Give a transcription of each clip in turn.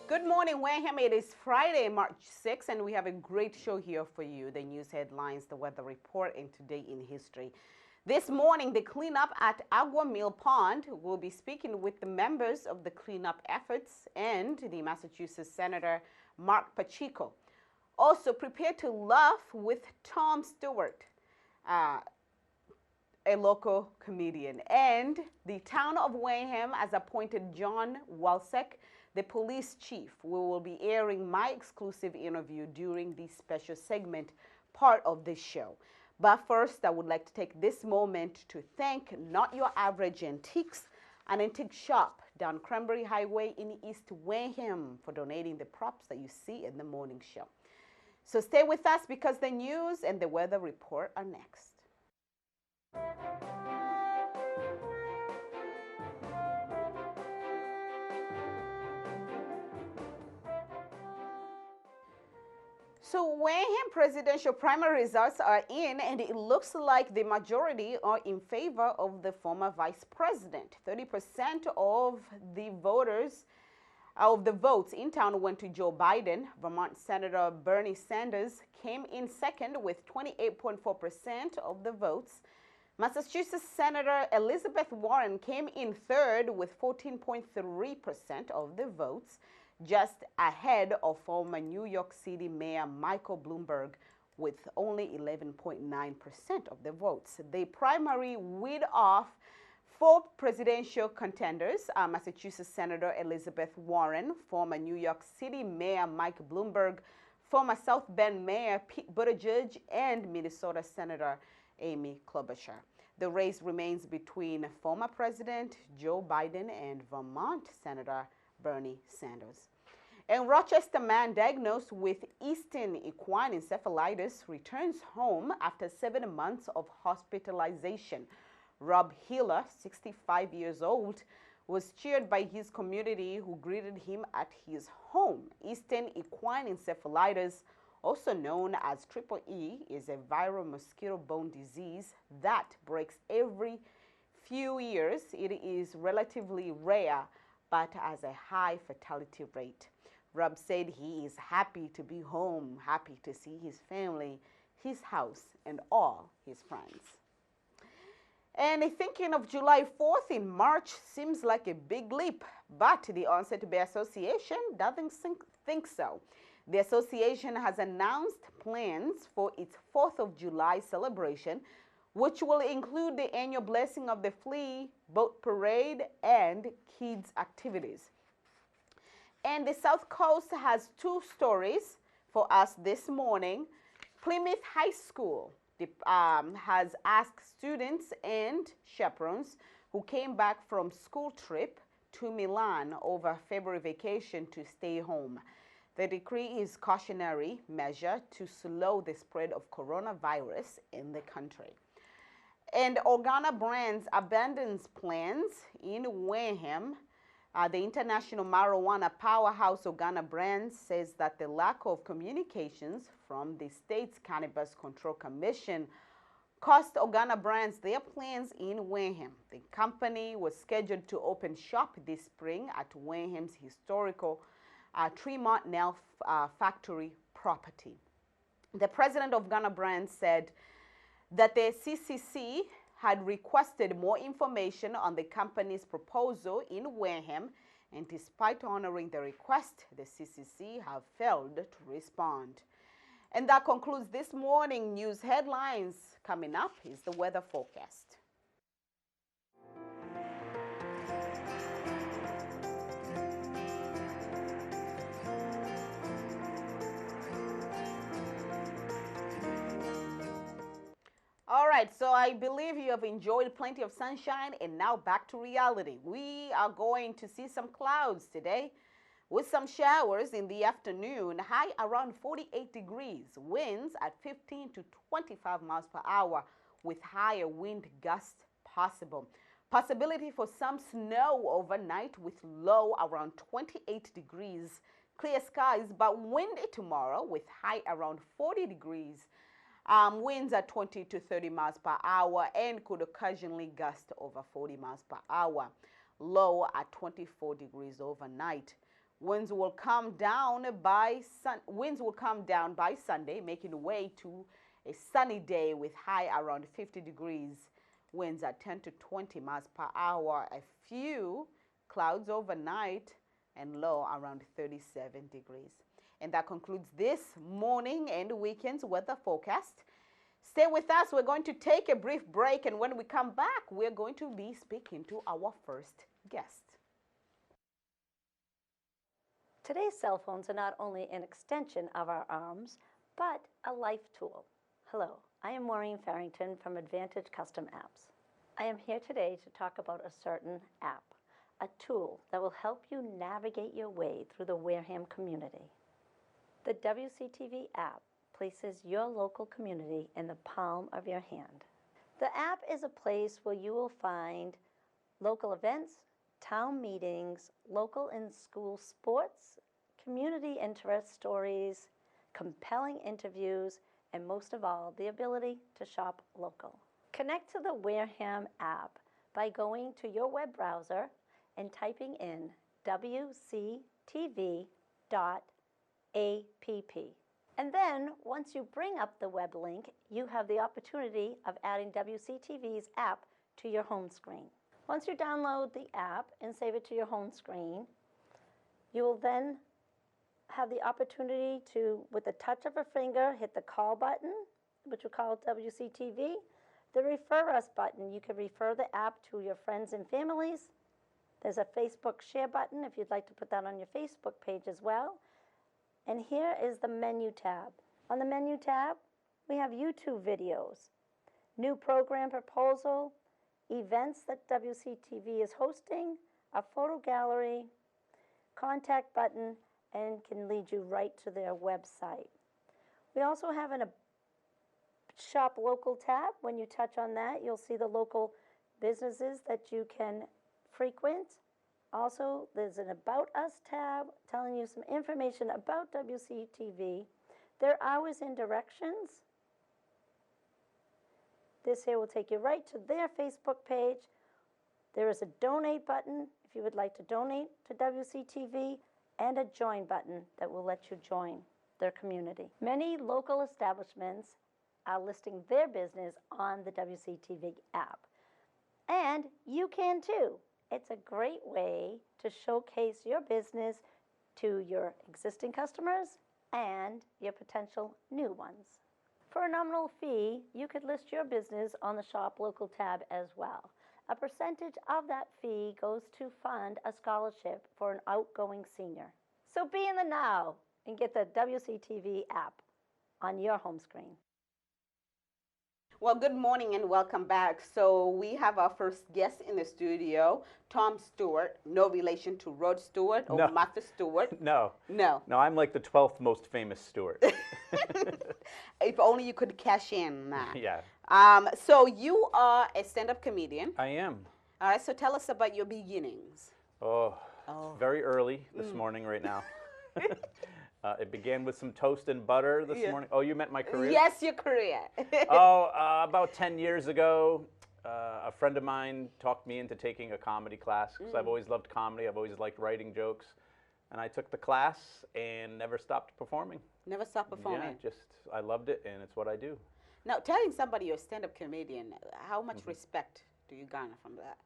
Good morning, Wareham. It is Friday, March 6th, and we have a great show here for you. The news headlines, the weather report, and today in history. This morning, the cleanup at Agua Mill Pond will be speaking with the members of the cleanup efforts and the Massachusetts Senator Mark Pacheco. Also, prepare to laugh with Tom Stewart, a local comedian. And the town of Wareham has appointed John Walsek, the police chief. We will be airing my exclusive interview during the special segment part of this show. But first, I would like to take this moment to thank Not Your Average Antiques, an antique shop down Cranberry Highway in East Wareham, for donating the props that you see in the morning show. So stay with us because the news and the weather report are next. So Wareham presidential primary results are in, and it looks like the majority are in favor of the former vice president. 30% of the votes in town went to Joe Biden. Vermont Senator Bernie Sanders came in second with 28.4% of the votes. Massachusetts Senator Elizabeth Warren came in third with 14.3% of the votes, just ahead of former New York City Mayor Michael Bloomberg with only 11.9% of the votes. The primary weed off four presidential contenders: Massachusetts Senator Elizabeth Warren, former New York City Mayor Mike Bloomberg, former South Bend Mayor Pete Buttigieg, and Minnesota Senator Amy Klobuchar. The race remains between former President Joe Biden and Vermont Senator Bernie Sanders. A Rochester man diagnosed with Eastern equine encephalitis returns home after 7 months of hospitalization. Rob Hiller, 65 years old, was cheered by his community who greeted him at his home. Eastern equine encephalitis, also known as Triple E, is a viral mosquito-borne disease that breaks every few years. It is relatively rare, but has a high fatality rate. Rob said he is happy to be home, happy to see his family, his house, and all his friends. And thinking of July 4th in March seems like a big leap, but the Onset Bay Association doesn't think so. The association has announced plans for its 4th of July celebration, which will include the annual Blessing of the Flea, boat parade, and kids' activities. And the South Coast has two stories for us this morning. Plymouth High School has asked students and chaperones who came back from school trip to Milan over February vacation to stay home. The decree is cautionary measure to slow the spread of coronavirus in the country. And Organa Brands abandons plans in Wareham. The international marijuana powerhouse Organa Brands says that the lack of communications from the state's Cannabis Control Commission cost Organa Brands their plans in Wareham. The company was scheduled to open shop this spring at Wareham's historical Tremont Nail Factory property. The president of Organa Brands said that the CCC had requested more information on the company's proposal in Wareham, and despite honoring the request, the CCC have failed to respond. And that concludes this morning news headlines. Coming up is the weather forecast. All right. right, so I believe you have enjoyed plenty of sunshine, and now back to reality. We are going to see some clouds today with some showers in the afternoon, high around 48 degrees, winds at 15 to 25 miles per hour with higher wind gusts possible. Possibility for some snow overnight with low around 28 degrees. Clear skies but windy tomorrow with high around 40 degrees. Winds at 20 to 30 miles per hour and could occasionally gust over 40 miles per hour. Low at 24 degrees overnight. Winds will come down by Sunday, making way to a sunny day with high around 50 degrees. Winds at 10 to 20 miles per hour. A few clouds overnight and low around 37 degrees. And that concludes this morning and weekend's weather forecast. Stay with us. We're going to take a brief break, and when we come back, we're going to be speaking to our first guest. Today's cell phones are not only an extension of our arms, but a life tool. Hello, I am Maureen Farrington from Advantage Custom Apps. I am here today to talk about a certain app, a tool that will help you navigate your way through the Wareham community. The WCTV app places your local community in the palm of your hand. The app is a place where you will find local events, town meetings, local and school sports, community interest stories, compelling interviews, and most of all, the ability to shop local. Connect to the Wareham app by going to your web browser and typing in wctv.app. And then, once you bring up the web link, you have the opportunity of adding WCTV's app to your home screen. Once you download the app and save it to your home screen, you will then have the opportunity to, with the touch of a finger, hit the call button, which we call WCTV. The refer us button, you can refer the app to your friends and families. There's a Facebook share button if you'd like to put that on your Facebook page as well. And here is the menu tab. On the menu tab, we have YouTube videos, new program proposal, events that WCTV is hosting, a photo gallery, contact button, and can lead you right to their website. We also have a shop local tab. When you touch on that, you'll see the local businesses that you can frequent. Also, there's an About Us tab telling you some information about WCTV, their hours and directions. This here will take you right to their Facebook page. There is a donate button if you would like to donate to WCTV, and a join button that will let you join their community. Many local establishments are listing their business on the WCTV app. And you can too. It's a great way to showcase your business to your existing customers and your potential new ones. For a nominal fee, you could list your business on the Shop Local tab as well. A percentage of that fee goes to fund a scholarship for an outgoing senior. So be in the now and get the WCTV app on your home screen. Well, good morning and welcome back. So we have our first guest in the studio, Tom Stewart. No relation to Rod Stewart or Martha Stewart. No. No. No, I'm like the 12th most famous Stewart. If only you could cash in that. Yeah. So you are a stand-up comedian. I am. All right, so tell us about your beginnings. It's very early this morning right now. It began with some toast and butter this morning. Oh, you meant my career? Yes, your career. About 10 years ago, a friend of mine talked me into taking a comedy class because I've always loved comedy. I've always liked writing jokes. And I took the class and never stopped performing. Never stopped performing? Yeah, I loved it, and it's what I do. Now, telling somebody you're a stand-up comedian, how much respect do you garner from that?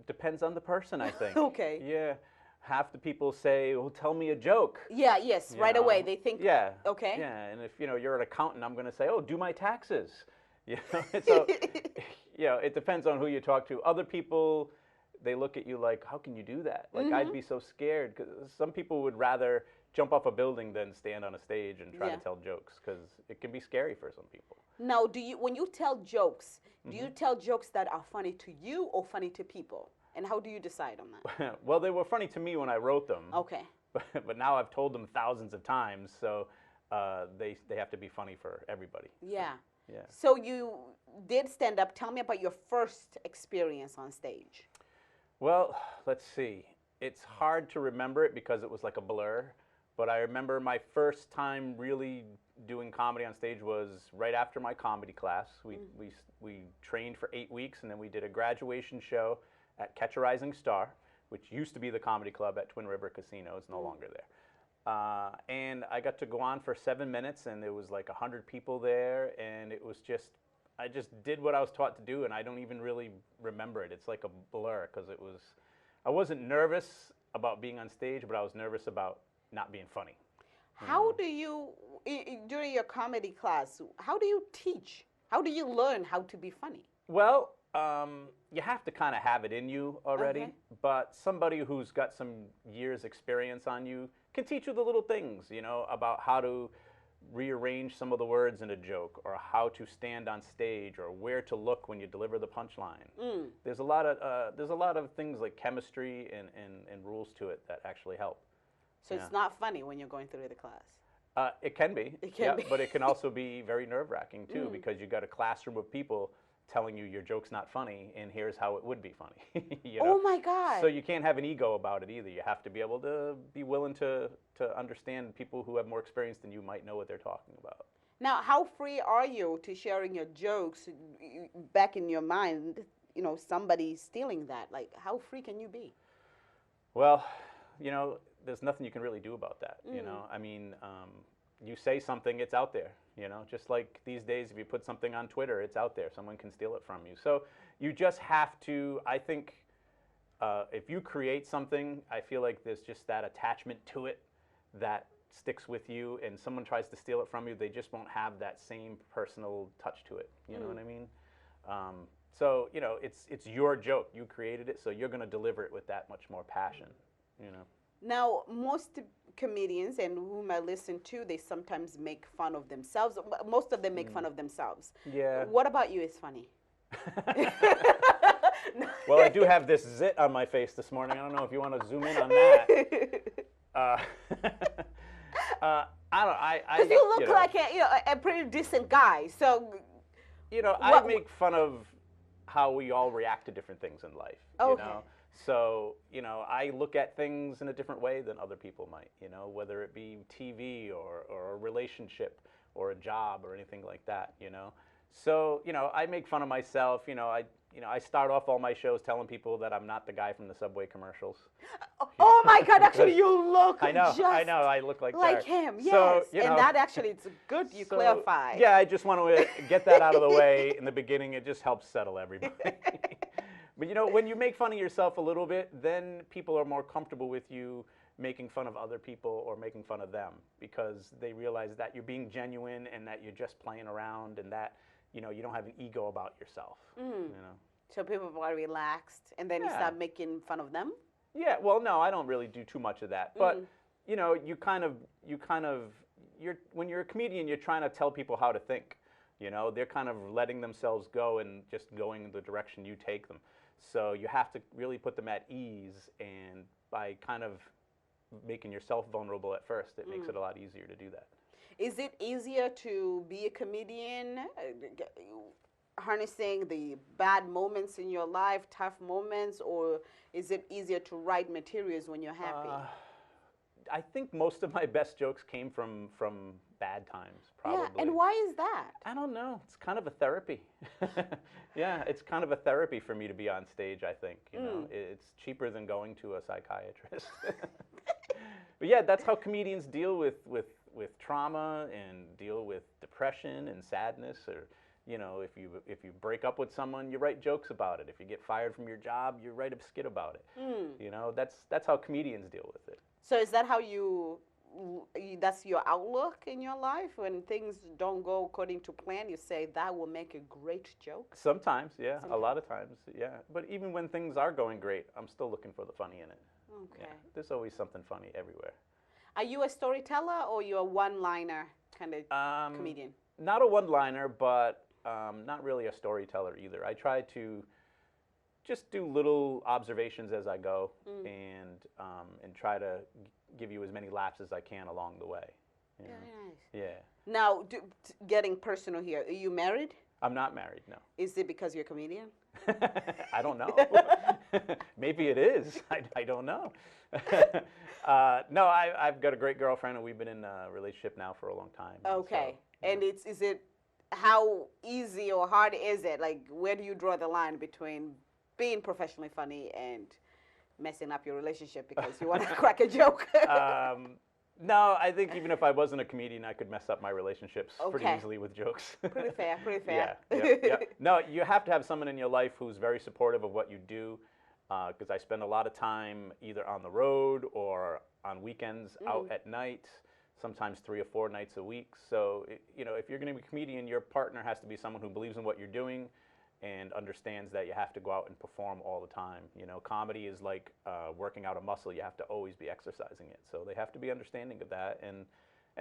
Depends on the person, I think. Okay. Yeah. Half the people say, well, tell me a joke. Yeah, yes, right away. They think, yeah, okay. Yeah, and if, you're an accountant, I'm going to say, oh, do my taxes. So, it depends on who you talk to. Other people, they look at you like, how can you do that? Like, I'd be so scared, because some people would rather jump off a building than stand on a stage and try to tell jokes, because it can be scary for some people. Now, when you tell jokes, do you tell jokes that are funny to you or funny to people? And how do you decide on that? Well, they were funny to me when I wrote them. Okay. But now I've told them thousands of times, so they have to be funny for everybody. Yeah. Yeah. So you did stand up. Tell me about your first experience on stage. Well, let's see. It's hard to remember it because it was like a blur, but I remember my first time really doing comedy on stage was right after my comedy class. We trained for 8 weeks, and then we did a graduation show at Catch a Rising Star, which used to be the comedy club at Twin River Casino. It's no longer there. And I got to go on for 7 minutes, and there was like 100 people there, and it was just, I just did what I was taught to do, and I don't even really remember it. It's like a blur, because I wasn't nervous about being on stage, but I was nervous about not being funny. How do you, during your comedy class, how do you teach? How do you learn how to be funny? Well, you have to kind of have it in you already, but somebody who's got some years experience on you can teach you the little things, you know, about how to rearrange some of the words in a joke, or how to stand on stage, or where to look when you deliver the punchline. There's a lot of things like chemistry and rules to it that actually help. So it's not funny when you're going through the class. It can be. It can be. But it can also be very nerve-wracking too, because you got a classroom of people telling you your joke's not funny, and here's how it would be funny. You know? Oh my God. So you can't have an ego about it either. You have to be able to be willing to understand people who have more experience than you might know what they're talking about. Now, how free are you to sharing your jokes back in your mind? You know, somebody stealing that. Like, how free can you be? Well, you know, there's nothing you can really do about that. You know, I mean, you say something, it's out there. You know, just like these days, if you put something on Twitter, it's out there. Someone can steal it from you. So you just have to, I think, if you create something, I feel like there's just that attachment to it that sticks with you, and someone tries to steal it from you, they just won't have that same personal touch to it. You know what I mean? So, you know, it's your joke. You created it, so you're going to deliver it with that much more passion, you know. Now, most comedians and whom I listen to, they sometimes make fun of themselves. Most of them make fun of themselves. Yeah. What about you is funny? Well, I do have this zit on my face this morning. I don't know if you want to zoom in on that. I don't. Because you look like a pretty decent guy. So, you know, I make fun of how we all react to different things in life. You know? So, you know, I look at things in a different way than other people might, you know, whether it be TV or a relationship or a job or anything like that, you know. So, you know, I make fun of myself. You know, I start off all my shows telling people that I'm not the guy from the Subway commercials. Oh my God! Actually, you look. I know. Just I look like him. Yes. So, you know, and that actually, it's good you clarify. Yeah, I just want to get that out of the way in the beginning. It just helps settle everybody. But you know, when you make fun of yourself a little bit, then people are more comfortable with you making fun of other people or making fun of them, because they realize that you're being genuine and that you're just playing around, and that, you know, you don't have an ego about yourself. You know. So people are relaxed, and then you start making fun of them. Yeah. Well, no, I don't really do too much of that. But you know, when you're a comedian, you're trying to tell people how to think. You know, they're kind of letting themselves go and just going in the direction you take them. So you have to really put them at ease, and by kind of making yourself vulnerable at first, it makes it a lot easier to do that. Is it easier to be a comedian, harnessing the bad moments in your life, tough moments, or is it easier to write materials when you're happy? I think most of my best jokes came from bad times, probably. Yeah, and why is that? I don't know. It's kind of a therapy. Yeah, it's kind of a therapy for me to be on stage, I think. You know, it's cheaper than going to a psychiatrist. But yeah, that's how comedians deal with trauma and deal with depression and sadness. Or, you know, if you break up with someone, you write jokes about it. If you get fired from your job, you write a skit about it. You know, that's how comedians deal with it. So is that how you that's your outlook in your life? When things don't go according to plan, you say that will make a great joke? Sometimes, yeah, a lot of times, yeah. But even when things are going great, I'm still looking for the funny in it. Okay. Yeah, there's always something funny everywhere. Are you a storyteller or you're a one-liner kind of comedian? Not a one-liner, but not really a storyteller either. I try to just do little observations as I go, and try to give you as many laughs as I can along the way. You know? Very nice. Yeah. Now, getting personal here, are you married? I'm not married, no. Is it because you're a comedian? I don't know. Maybe it is. I don't know. No, I've got a great girlfriend, and we've been in a relationship now for a long time. Okay. So, and is it, how easy or hard is it? Like, where do you draw the line between being professionally funny and messing up your relationship because you want to crack a joke? No, I think even if I wasn't a comedian, I could mess up my relationships pretty Okay. easily with jokes. Pretty fair, pretty fair. Yeah. No, you have to have someone in your life who's very supportive of what you do, because I spend a lot of time either on the road or on weekends out at night, sometimes 3 or 4 nights a week. So, you know, if you're going to be a comedian, your partner has to be someone who believes in what you're doing and understands that you have to go out and perform all the time. You know, comedy is like working out a muscle. You have to always be exercising it. So they have to be understanding of that, and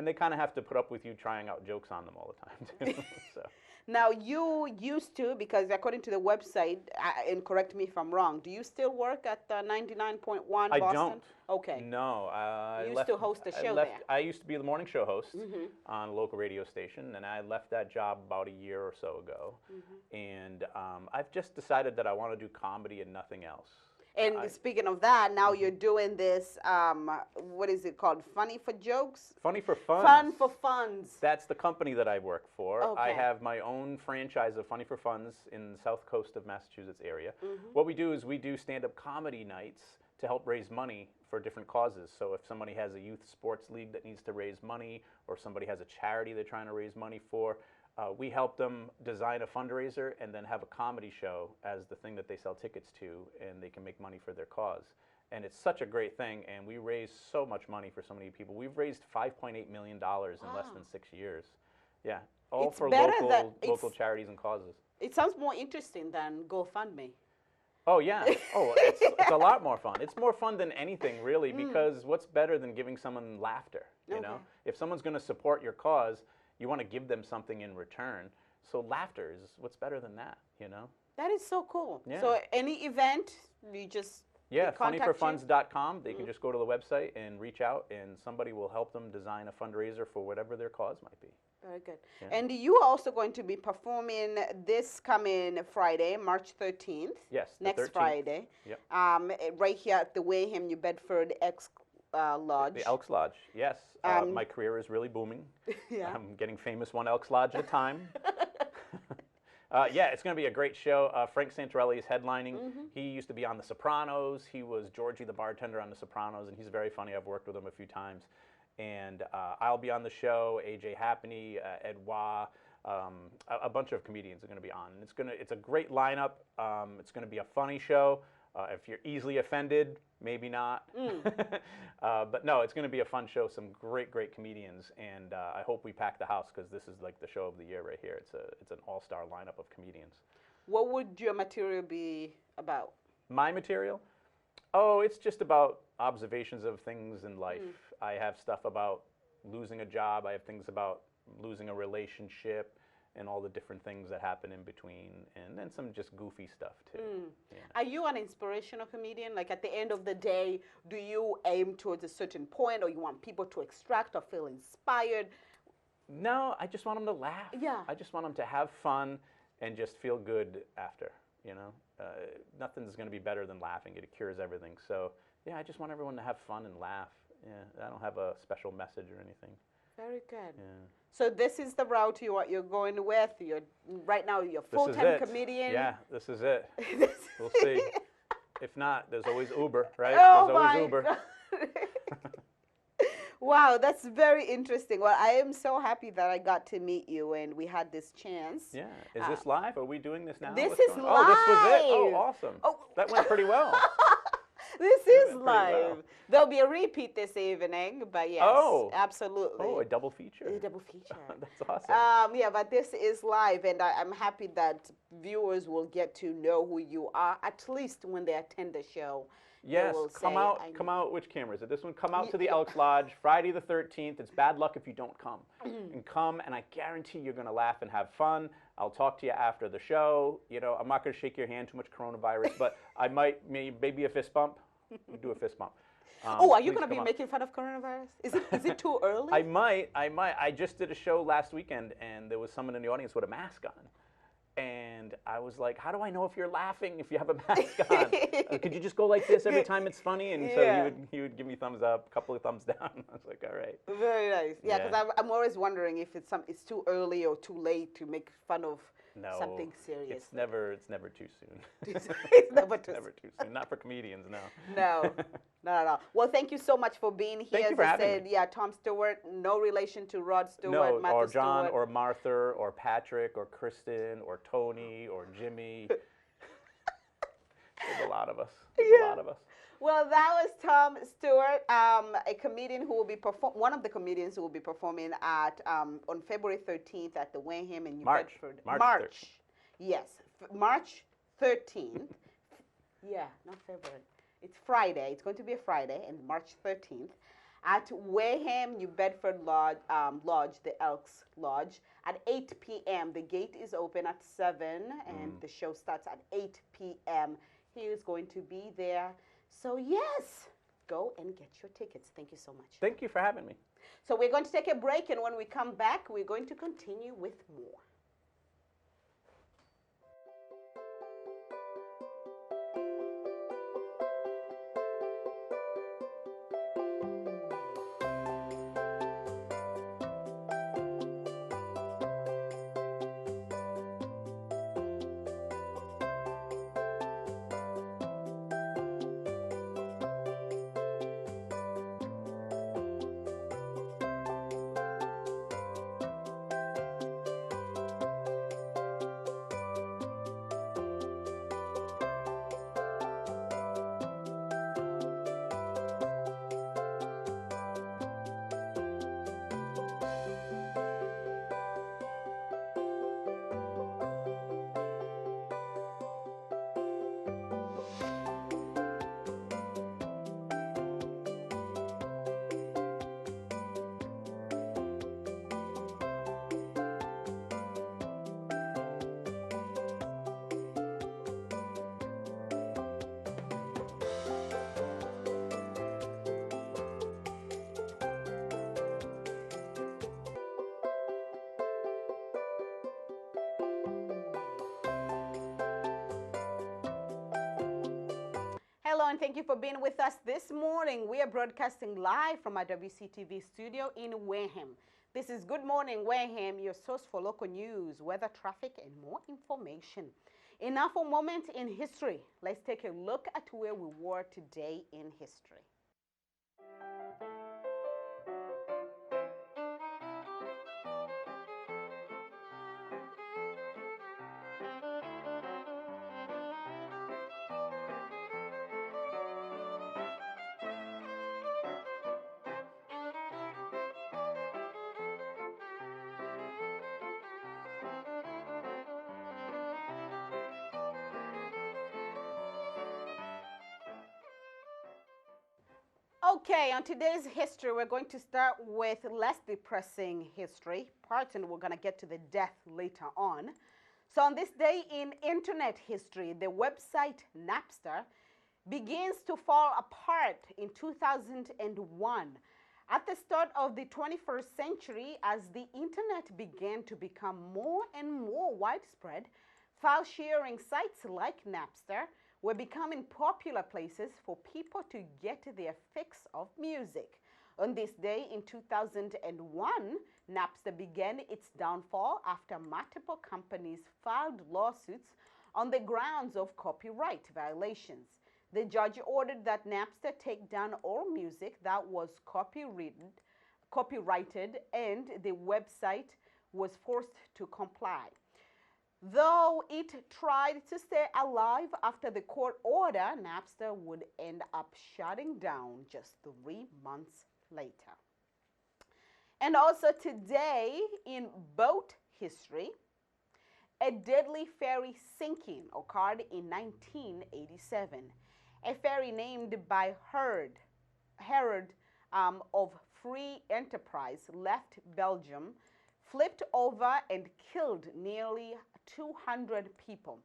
they kind of have to put up with you trying out jokes on them all the time, too. So. Now, you used to, because according to the website, and correct me if I'm wrong, do you still work at 99.1 Boston? I don't. Okay. No. You used to host a show there. I used to be the morning show host on a local radio station, and I left that job about a year or so ago. And I've just decided that I want to do comedy and nothing else. And speaking of that, now you're doing this, what is it called? Funny for Jokes? Funny for Funds. Fun for Funds. That's the company that I work for. Okay. I have my own franchise of Funny for Funds in the south coast of Massachusetts area. What we do is we do stand-up comedy nights to help raise money for different causes. So if somebody has a youth sports league that needs to raise money, or somebody has a charity they're trying to raise money for, we help them design a fundraiser and then have a comedy show as the thing that they sell tickets to, and they can make money for their cause. And it's such a great thing, and we raise so much money for so many people. We've raised $5.8 million in less than 6 years. Yeah, all It's for better local charities and causes. It sounds more interesting than GoFundMe. Oh, yeah. Oh, it's a lot more fun. It's more fun than anything, really, because what's better than giving someone laughter, you know? If someone's going to support your cause, you want to give them something in return. So laughter is what's better than that, you know? That is so cool. Yeah. So any event, you just contact funnyforfunds.com. They can just go to the website and reach out, and somebody will help them design a fundraiser for whatever their cause might be. Very good. Yeah. And you are also going to be performing this coming Friday, March 13th. Yes, the Next 13th. Friday. Yep. Right here at the Wareham, New Bedford Lodge. The Elks Lodge, yes. My career is really booming. Yeah. I'm getting famous one Elks Lodge at a time. Yeah, it's going to be a great show. Frank Santorelli is headlining. He used to be on The Sopranos. He was Georgie the bartender on The Sopranos, and he's very funny. I've worked with him a few times. And I'll be on the show. AJ Happney, Ed Wah, a bunch of comedians are going to be on. It's a great lineup. It's going to be a funny show. If you're easily offended, maybe not. But no, it's going to be a fun show. Some great comedians, and I hope we pack the house, because this is like the show of the year right here. It's an all-star lineup of comedians. What would your material be about? My material? Oh, it's just about observations of things in life. I have stuff about losing a job. I have things about losing a relationship, and all the different things that happen in between, and then some just goofy stuff too. Yeah. Are you an inspirational comedian? Like, at the end of the day, do you aim towards a certain point, or you want people to extract or feel inspired? No, I just want them to laugh. Yeah. I just want them to have fun and just feel good after, you know? Nothing's going to be better than laughing. It cures everything. So, yeah, I just want everyone to have fun and laugh. Yeah, I don't have a special message or anything. Very good. Yeah. So this is the route you're going with. Right now you're a full-time comedian. Yeah, this is it. We'll see. If not, there's always Uber, right? Oh, there's always my Uber. God. Wow, that's very interesting. Well, I am so happy that I got to meet you and we had this chance. Yeah. Is this live? Are we doing this now? This What's is going on? Oh, this was it. Oh, live. awesome. Oh. That went pretty well. This is Pretty live. well. There'll be a repeat this evening, but yes, Oh. absolutely. Oh, a double feature. A double feature. That's awesome. Yeah, but this is live, and I'm happy that viewers will get to know who you are, at least when they attend the show. Yes, will come say, out. I Come know. out. Which camera is it? This one. Come out to the Yeah. Elks Lodge, Friday the 13th. It's bad luck if you don't come. And come, and I guarantee you're gonna laugh and have fun. I'll talk to you after the show. You know, I'm not gonna shake your hand, too much coronavirus, but I might maybe a fist bump. We do a fist bump. Oh, are you Please going to be come out. making fun of coronavirus? Is it too early? I might. I just did a show last weekend, and there was someone in the audience with a mask on. And I was like, how do I know if you're laughing if you have a mask on? Could you just go like this every time it's funny? And so Yeah. he would give me thumbs up, a couple of thumbs down. I was like, all right. Very nice. Yeah, because Yeah. I'm always wondering if it's too early or too late to make fun of No, something serious. It's never too soon. It's never too Never too soon. Not for comedians, no. No, not at all. Well, thank you so much for being here. Thank you As for I having said, me. yeah, Tom Stewart, no relation to Rod Stewart, No, Martha or John, Stewart. or Martha, or Patrick, or Kristen, or Tony, or Jimmy. There's a lot of us. There's a lot of us. Well, that was Tom Stewart, a comedian who will be one of the comedians who will be performing at on February 13th at the Wareham in New March. Bedford. March. Yes, March 13th. Yeah, not February. It's Friday. It's going to be a Friday, and March 13th at Wareham, New Bedford Lodge, the Elks Lodge, at 8 p.m. The gate is open at 7, and the show starts at 8 p.m. He is going to be there. So, yes, go and get your tickets. Thank you so much. Thank you for having me. So, we're going to take a break, and when we come back, we're going to continue with more. Hello, and thank you for being with us this morning. We are broadcasting live from our WCTV studio in Wareham. This is Good Morning Wareham, your source for local news, weather, traffic, and more information. In now for a moment in history, let's take a look at where we were today in history. Okay, on today's history, we're going to start with less depressing history parts, and we're going to get to the death later on. So on this day in internet history, the website Napster begins to fall apart in 2001. At the start of the 21st century, as the internet began to become more and more widespread, file sharing sites like Napster were becoming popular places for people to get their fix of music. On this day in 2001, Napster began its downfall after multiple companies filed lawsuits on the grounds of copyright violations. The judge ordered that Napster take down all music that was copyrighted, and the website was forced to comply. Though it tried to stay alive after the court order, Napster would end up shutting down just 3 months later. And also today in boat history, a deadly ferry sinking occurred in 1987. A ferry named by Herod of Free Enterprise left Belgium, flipped over and killed nearly 200 people.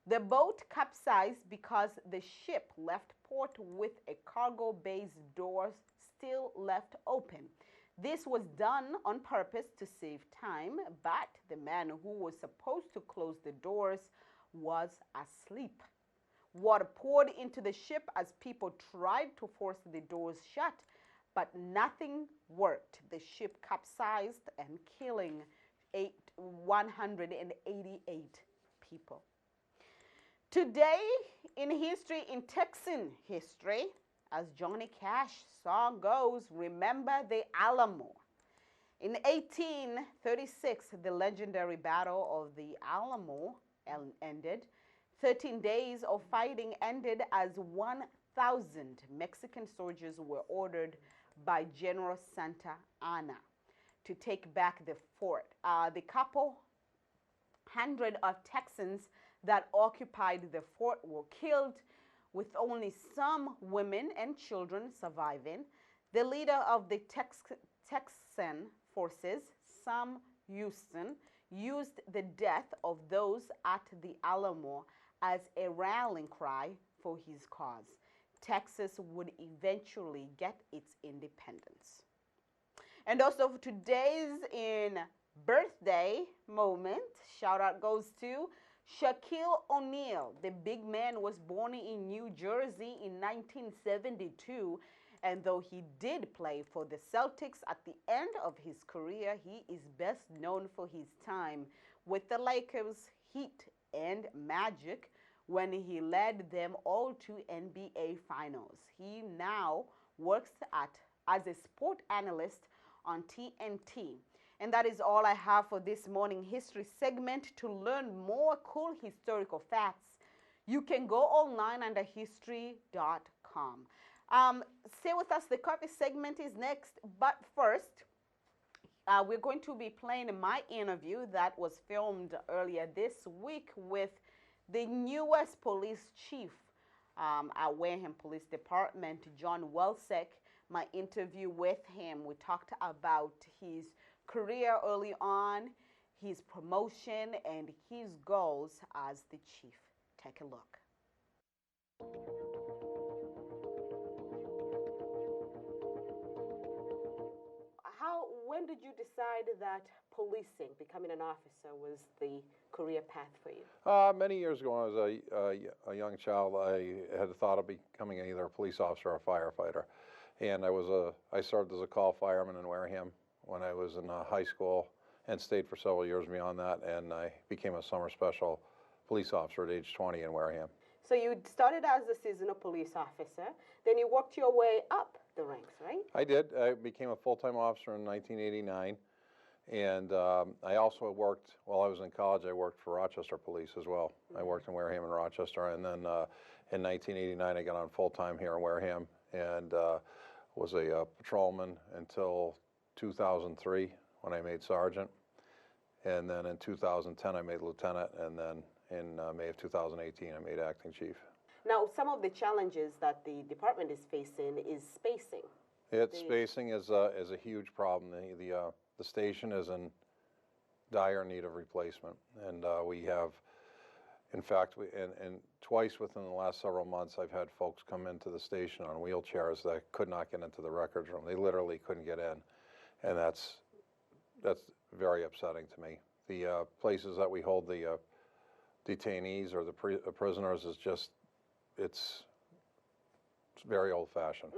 The boat capsized because the ship left port with a cargo bay's doors still left open. This was done on purpose to save time, but the man who was supposed to close the doors was asleep. Water poured into the ship as people tried to force the doors shut, but nothing worked. The ship capsized and killing 188 people. Today in history, in Texan history, as Johnny Cash song goes, remember the Alamo. In 1836, the legendary Battle of the Alamo ended. 13 days of fighting ended as 1,000 Mexican soldiers were ordered by General Santa Anna to take back the fort. The couple hundred of Texans that occupied the fort were killed, with only some women and children surviving. The leader of the Texan forces, Sam Houston, used the death of those at the Alamo as a rallying cry for his cause. Texas would eventually get its independence. And also for today's birthday moment, shout out goes to Shaquille O'Neal. The big man was born in New Jersey in 1972, and though he did play for the Celtics at the end of his career, he is best known for his time with the Lakers, Heat, and Magic when he led them all to NBA Finals. He now works as a sport analyst on TNT. And that is all I have for this morning history segment. To learn more cool historical facts, you can go online under history.com. Stay with us. The coffee segment is next. But first, we're going to be playing my interview that was filmed earlier this week with the newest police chief at Wareham Police Department, John Welseck. My interview with him, we talked about his career early on, his promotion, and his goals as the chief. Take a look. When did you decide that policing, becoming an officer, was the career path for you? Many years ago, when I was a young child, I had thought of becoming either a police officer or a firefighter. And I served as a call fireman in Wareham when I was in high school and stayed for several years beyond that. And I became a summer special police officer at age 20 in Wareham. So you started as a seasonal police officer, then you worked your way up the ranks, right? I did. I became a full-time officer in 1989. And I also worked, while I was in college, I worked for Rochester Police as well. I worked in Wareham and Rochester. And then in 1989, I got on full-time here in Wareham and was a patrolman until 2003 when I made sergeant. And then in 2010, I made lieutenant. And then in May of 2018, I made acting chief. Now, some of the challenges that the department is facing is spacing. Spacing is a huge problem. The station is in dire need of replacement. And we have, in fact, and twice within the last several months, I've had folks come into the station on wheelchairs that could not get into the records room. They literally couldn't get in. And that's very upsetting to me. The places that we hold the detainees or the prisoners is just, it's very old-fashioned.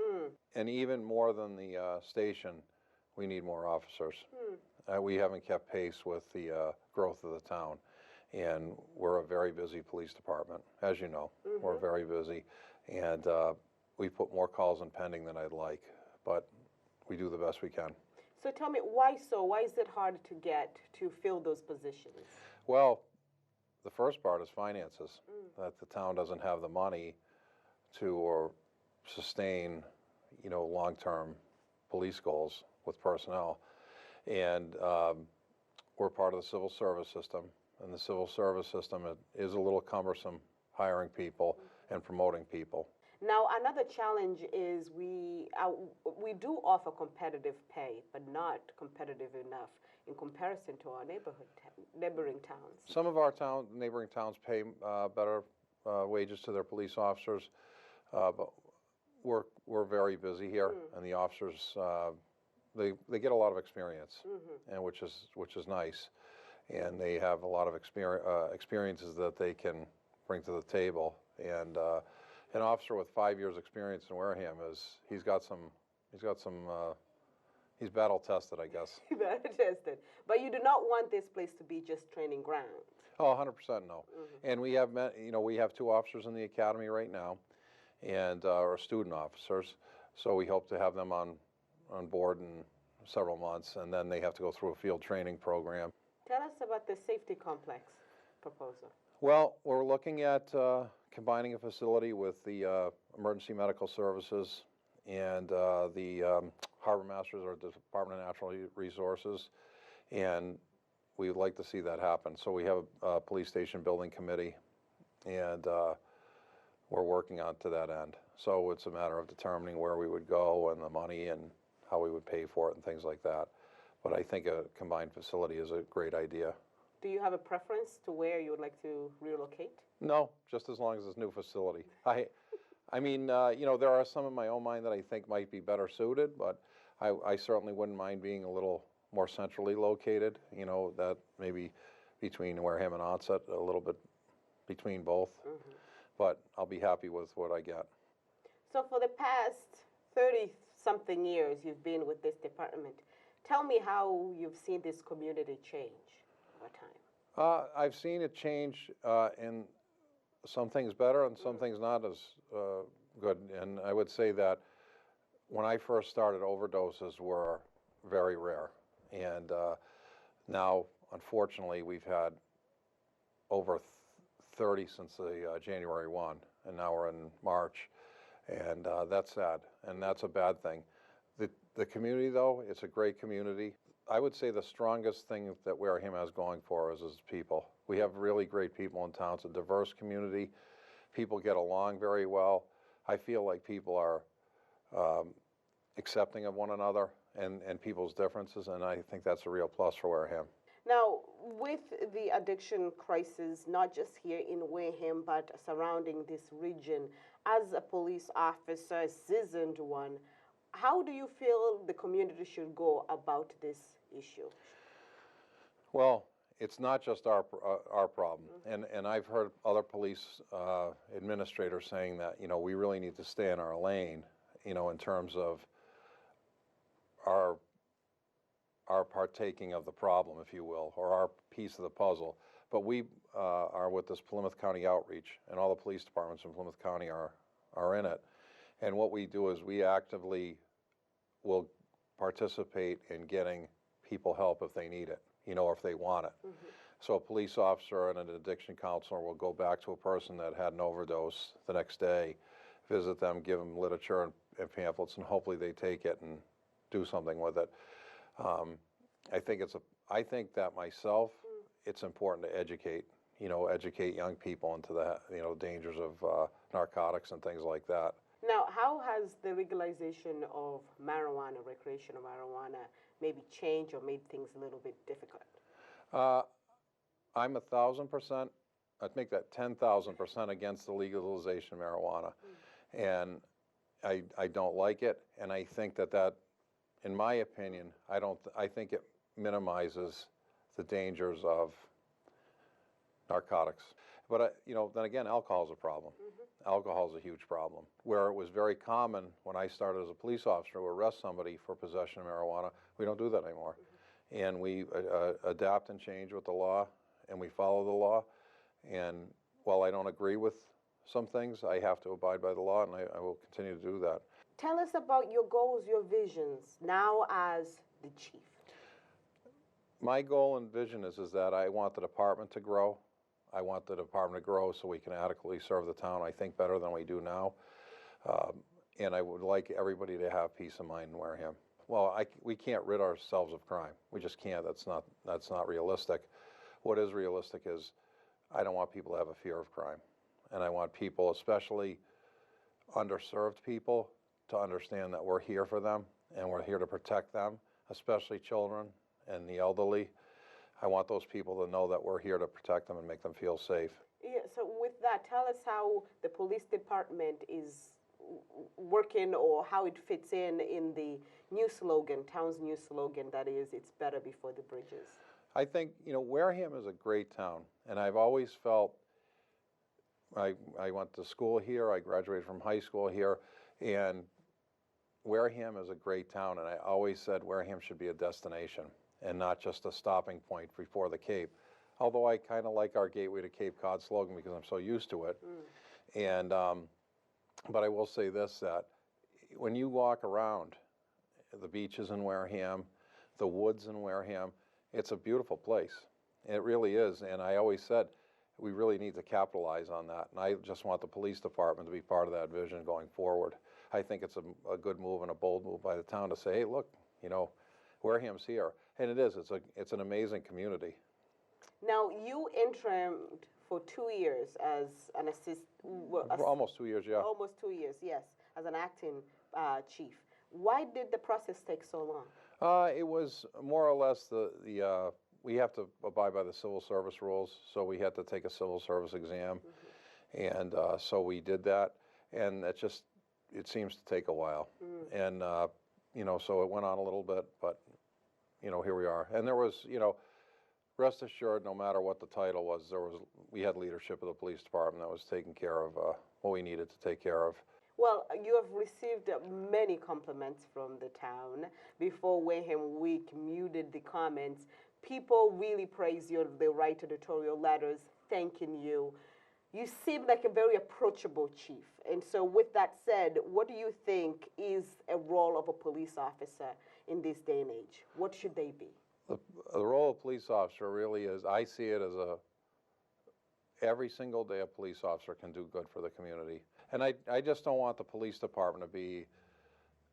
And even more than the station, we need more officers. We haven't kept pace with the growth of the town. And we're a very busy police department, as you know. We're very busy. And we put more calls in pending than I'd like, but we do the best we can. So tell me, why so? Why is it hard to fill those positions? Well, the first part is finances, that the town doesn't have the money to or sustain, long-term police goals with personnel. And we're part of the civil service system, and the civil service system is a little cumbersome hiring people and promoting people. Now, another challenge is we do offer competitive pay, but not competitive enough in comparison to our neighboring towns. Some of our neighboring towns pay better wages to their police officers, but we're very busy here, and the officers they get a lot of experience, and which is nice, and they have a lot of experiences that they can bring to the table. And an officer with 5 years experience in Wareham he's battle tested, I guess. Battle tested. But you do not want this place to be just training ground. Oh, 100% no. And we have we have 2 officers in the academy right now, and our student officers. So we hope to have them on board in several months, and then they have to go through a field training program. Tell us about the safety complex proposal. Well, we're looking at combining a facility with the emergency medical services and the harbor masters or the Department of Natural Resources, and we would like to see that happen. So we have a police station building committee, and we're working on to that end. So it's a matter of determining where we would go and the money and how we would pay for it and things like that. But I think a combined facility is a great idea. Do you have a preference to where you would like to relocate? No, just as long as it's a new facility. I mean, there are some in my own mind that I think might be better suited, but I certainly wouldn't mind being a little more centrally located, that maybe between Wareham and Onset, a little bit between both. But I'll be happy with what I get. So for the past 30-something years you've been with this department, tell me how you've seen this community change over time. I've seen it change in some things better and some things not as good. And I would say that when I first started, overdoses were very rare. And now, unfortunately, we've had over 30 since the January 1, and now we're in March. And that's sad, and that's a bad thing. The community, though, it's a great community. I would say the strongest thing that Wareham has going for us is people. We have really great people in town. It's a diverse community. People get along very well. I feel like people are accepting of one another and people's differences, and I think that's a real plus for Wareham. Now, with the addiction crisis, not just here in Wareham, but surrounding this region, as a police officer, a seasoned one, how do you feel the community should go about this issue? Well, it's not just our problem, and I've heard other police administrators saying that we really need to stay in our lane, in terms of our partaking of the problem, if you will, or our piece of the puzzle. But we are with this Plymouth County outreach, and all the police departments in Plymouth County are in it. And what we do is we actively will participate in getting people help if they need it, or if they want it. So a police officer and an addiction counselor will go back to a person that had an overdose the next day, visit them, give them literature and pamphlets, and hopefully they take it and do something with it. I think that myself, it's important to educate young people into the dangers of narcotics and things like that. Now, how has the legalization of marijuana, recreational marijuana, maybe changed or made things a little bit difficult? I'm 1,000%, I'd make that 10,000% against the legalization of marijuana. And I don't like it, and I think that, in my opinion, I think it minimizes the dangers of narcotics. But then again, alcohol is a problem. Alcohol is a huge problem. Where it was very common when I started as a police officer to arrest somebody for possession of marijuana, we don't do that anymore. And we adapt and change with the law, and we follow the law. And while I don't agree with some things, I have to abide by the law, and I will continue to do that. Tell us about your goals, your visions, now as the chief. My goal and vision is that I want the department to grow. I want the department to grow so we can adequately serve the town, I think, better than we do now. And I would like everybody to have peace of mind in Wareham. Well, we can't rid ourselves of crime. We just can't. That's not realistic. What is realistic is I don't want people to have a fear of crime. And I want people, especially underserved people, to understand that we're here for them and we're here to protect them, especially children and the elderly. I want those people to know that we're here to protect them and make them feel safe. Yeah, so with that, tell us how the police department is working or how it fits in the new slogan, town's new slogan, that is, it's better before the bridges. I think, Wareham is a great town, and I've always felt, I went to school here, I graduated from high school here, and Wareham is a great town, and I always said Wareham should be a destination and not just a stopping point before the Cape. Although I kind of like our Gateway to Cape Cod slogan because I'm so used to it. And but I will say this, that when you walk around the beaches in Wareham, the woods in Wareham, it's a beautiful place. It really is. And I always said we really need to capitalize on that. And I just want the police department to be part of that vision going forward. I think it's a good move and a bold move by the town to say, hey, look, Wareham's here. And it is. It's an amazing community. Now, you interned for 2 years as an For almost 2 years, yeah. Almost 2 years, yes, as an acting chief. Why did the process take so long? It was more or less we have to abide by the civil service rules, so we had to take a civil service exam, and so we did that, and it seems to take a while, and so it went on a little bit, but here we are, and there was rest assured, no matter what the title was, we had leadership of the police department that was taking care of what we needed to take care of. Well, you have received many compliments from the town. Before Wareham Week muted the comments, people really praise you. They write editorial letters thanking you. You seem like a very approachable chief. And so with that said, what do you think is a role of a police officer in this day and age? What should they be? The role of police officer really is, I see it as every single day a police officer can do good for the community. And I just don't want the police department to be,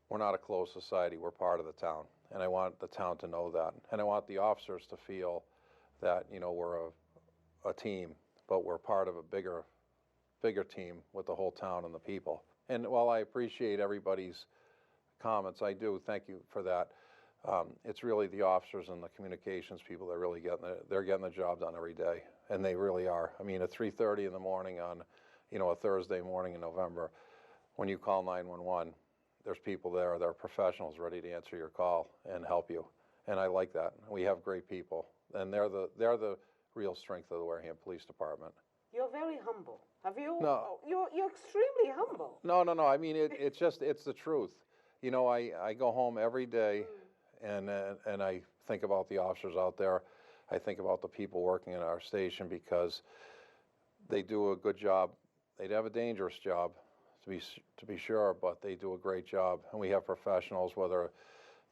we're not a closed society, we're part of the town. And I want the town to know that. And I want the officers to feel that, we're a team, but we're part of a bigger team with the whole town and the people. And while I appreciate everybody's comments, I do thank you for that. It's really the officers and the communications people that really they're getting the job done every day, and they really are. I mean, at 3:30 in the morning on, a Thursday morning in November, when you call 911, there's people there, they're professionals ready to answer your call and help you, and I like that. We have great people, and they're the real strength of the Wareham Police Department. You're very humble. Have you? No. You're extremely humble. No. I mean, it's the truth. I go home every day. And I think about the officers out there. I think about the people working in our station because they do a good job. They have a dangerous job, to be sure, but they do a great job. And we have professionals, whether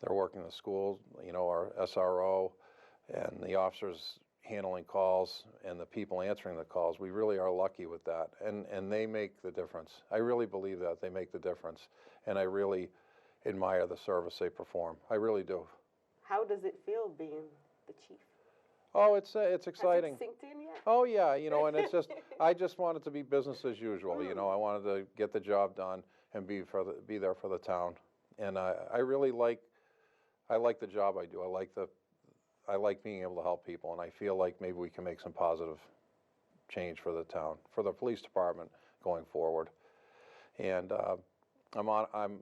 they're working in the schools, our SRO, and the officers handling calls and the people answering the calls. We really are lucky with that, and they make the difference. I really believe that they make the difference, and I really admire the service they perform. I really do. How does it feel being the chief? Oh, it's exciting. Has it synced in yet? Oh yeah, and it's just I just want it to be business as usual. I wanted to get the job done and be there for the town, and I really like the job I do. I like being able to help people, and I feel like maybe we can make some positive change for the town, for the police department going forward, and I'm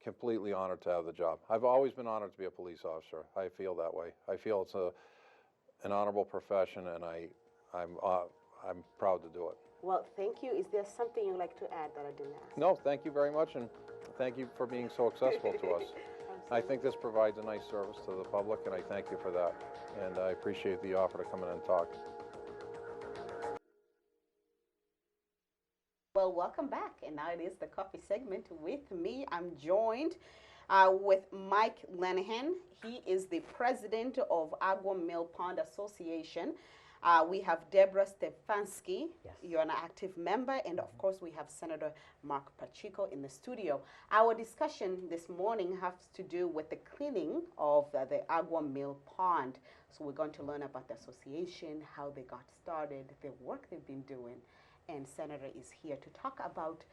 completely honored to have the job. I've always been honored to be a police officer. I feel that way. I feel it's an honorable profession, and I'm proud to do it. Well, thank you. Is there something you'd like to add that I didn't ask? No, thank you very much, and thank you for being so accessible to us. I think this provides a nice service to the public, and I thank you for that. And I appreciate the offer to come in and talk. Well, welcome back. And now it is the coffee segment with me. I'm joined with Mike Lenihan. He is the president of Agua Mill Pond Association. We have Deborah Stefanski. Yes. You're an active member. And of course, we have Senator Mark Pacheco in the studio. Our discussion this morning has to do with the cleaning of the Agua Mill Pond. So we're going to learn about the association, how they got started, the work they've been doing. And Senator is here to talk about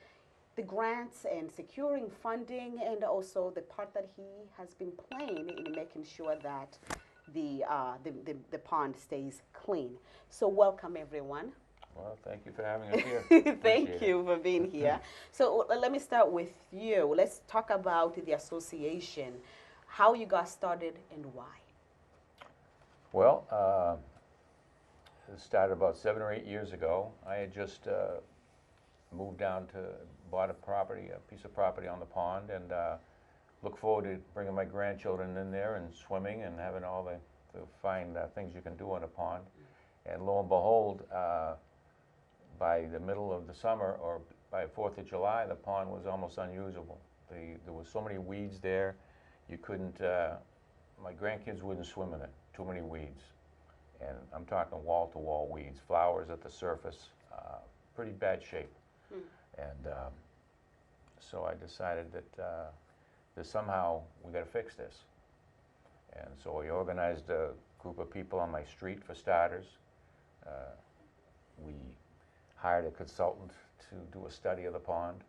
the grants and securing funding, and also the part that he has been playing in making sure that the pond stays clean. So welcome, everyone. Well, thank you for having us here. Thank Appreciate you for being here. So let me start with you. Let's talk about the association, how you got started and why. Well, it started about 7 or 8 years ago. I had just moved down to, bought a piece of property on the pond, and look forward to bringing my grandchildren in there and swimming and having all the fine things you can do on a pond. And lo and behold, by the middle of the summer, or by 4th of July, the pond was almost unusable. There was so many weeds there, you couldn't, my grandkids wouldn't swim in it, too many weeds. And I'm talking wall-to-wall weeds, flowers at the surface, pretty bad shape. And so I decided that somehow we got to fix this. And so we organized a group of people on my street, for starters. We hired a consultant to do a study of the pond,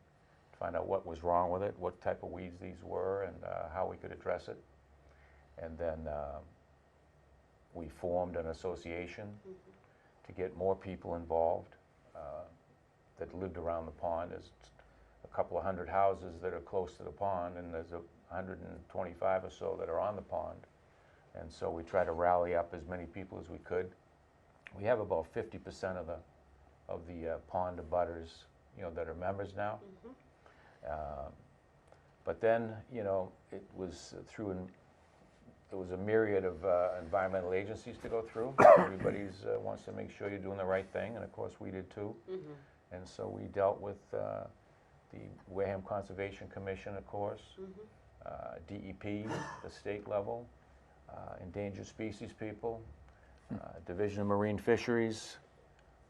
to find out what was wrong with it, what type of weeds these were, and how we could address it. And then we formed an association to get more people involved that lived around the pond. There's a couple of hundred houses that are close to the pond, and there's 125 or so that are on the pond. And so we try to rally up as many people as we could. We have about 50% of the pond abutters, that are members now. But then, it was there was a myriad of environmental agencies to go through. Everybody wants to make sure you're doing the right thing, and of course we did too. And so we dealt with the Wareham Conservation Commission, of course, DEP, the state level, endangered species people, Division of Marine Fisheries,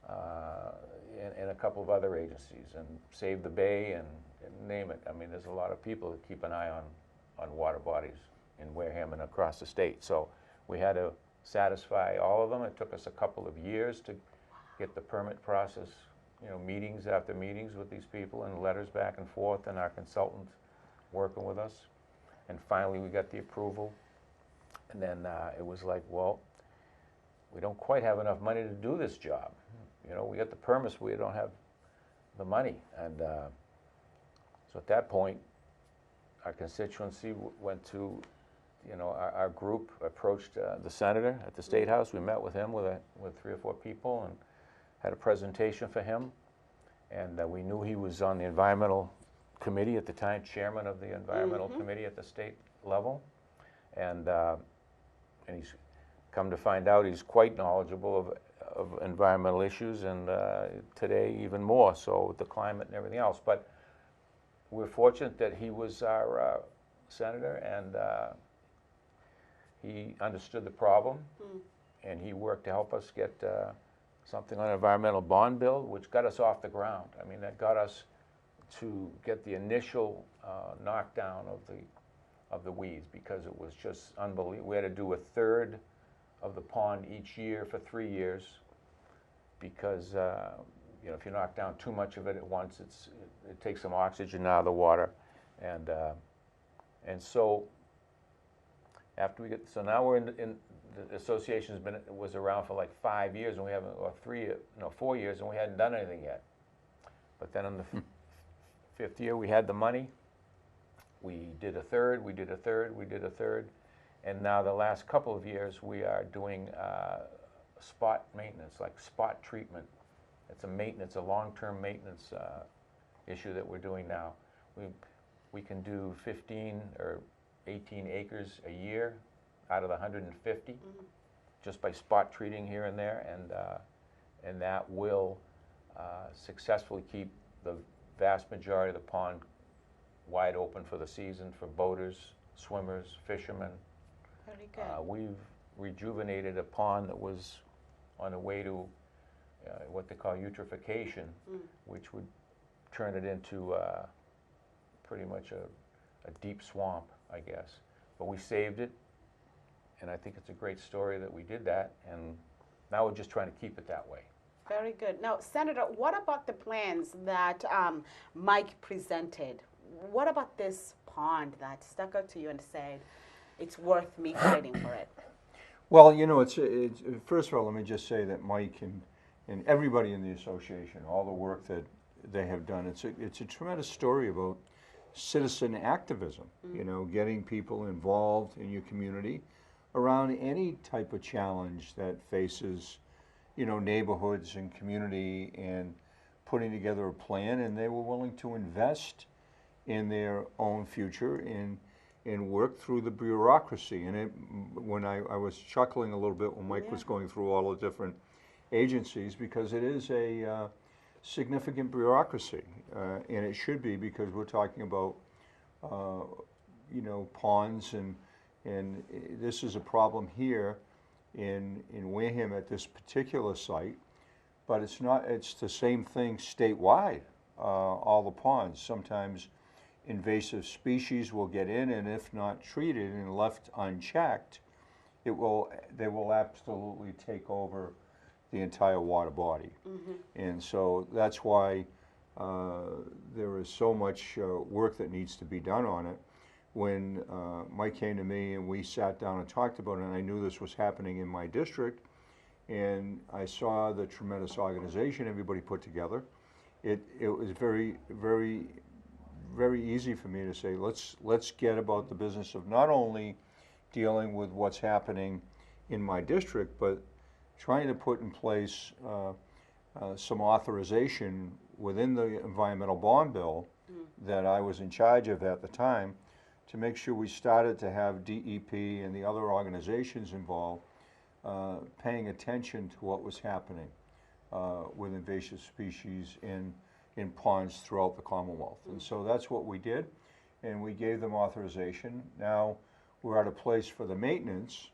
and a couple of other agencies, and Save the Bay, and name it. I mean, there's a lot of people that keep an eye on water bodies in Wareham and across the state. So we had to satisfy all of them. It took us a couple of years to get the permit process, meetings after meetings with these people, and letters back and forth, and our consultant working with us. And finally we got the approval. And then it was like, well, we don't quite have enough money to do this job. We got the permits, we don't have the money. And so at that point, our constituency went to, our group approached the senator at the State House. We met with him with 3 or 4 people and had a presentation for him. And we knew he was on the environmental committee at the time, chairman of the environmental committee at the state level. And he's come to find out he's quite knowledgeable of environmental issues, and today even more so with the climate and everything else. But we're fortunate that he was our senator, and he understood the problem, and he worked to help us get something on an environmental bond bill, which got us off the ground. I mean, that got us to get the initial knockdown of the weeds, because it was just unbelievable. We had to do a third of the pond each year for 3 years, because if you knock down too much of it at once, it takes some oxygen out of the water, and so after we get, so now we're in the association was around for like 5 years, and we haven't, or 4 years, and we hadn't done anything yet. But then in the 5th year, we had the money. We did a third, we did a third, we did a third. And now the last couple of years, we are doing spot maintenance, like spot treatment. It's a long-term maintenance issue that we're doing now. We can do 15 or 18 acres a year out of the 150, just by spot treating here and there, and that will successfully keep the vast majority of the pond wide open for the season for boaters, swimmers, fishermen. Very good. We've rejuvenated a pond that was on the way to what they call eutrophication, which would turn it into pretty much a deep swamp, I guess. But we saved it, and I think it's a great story that we did that, and now we're just trying to keep it that way. Very good. Now, Senator, what about the plans that Mike presented? What about this pond that stuck out to you and said, it's worth me fighting for it? Well, you know, it's first of all, let me just say that Mike and everybody in the association, all the work that they have done, it's a tremendous story about citizen activism, you know, getting people involved in your community around any type of challenge that faces, you know, neighborhoods and community, and putting together a plan, and they were willing to invest in their own future and work through the bureaucracy. And when I was chuckling a little bit when Mike was going through all the different agencies, because it is a significant bureaucracy, and it should be, because we're talking about you know, ponds, and this is a problem here in Wareham at this particular site, but it's not. It's the same thing statewide. All the ponds, sometimes invasive species will get in, and if not treated and left unchecked, they will absolutely take over the entire water body. And so that's why there is so much work that needs to be done on it. When Mike came to me and we sat down and talked about it, and I knew this was happening in my district, and I saw the tremendous organization everybody put together, it was very, very, very easy for me to say, let's get about the business of not only dealing with what's happening in my district, but trying to put in place some authorization within the environmental bond bill that I was in charge of at the time, to make sure we started to have DEP and the other organizations involved paying attention to what was happening with invasive species in ponds throughout the Commonwealth. And so that's what we did, and we gave them authorization. Now we're at a place for the maintenance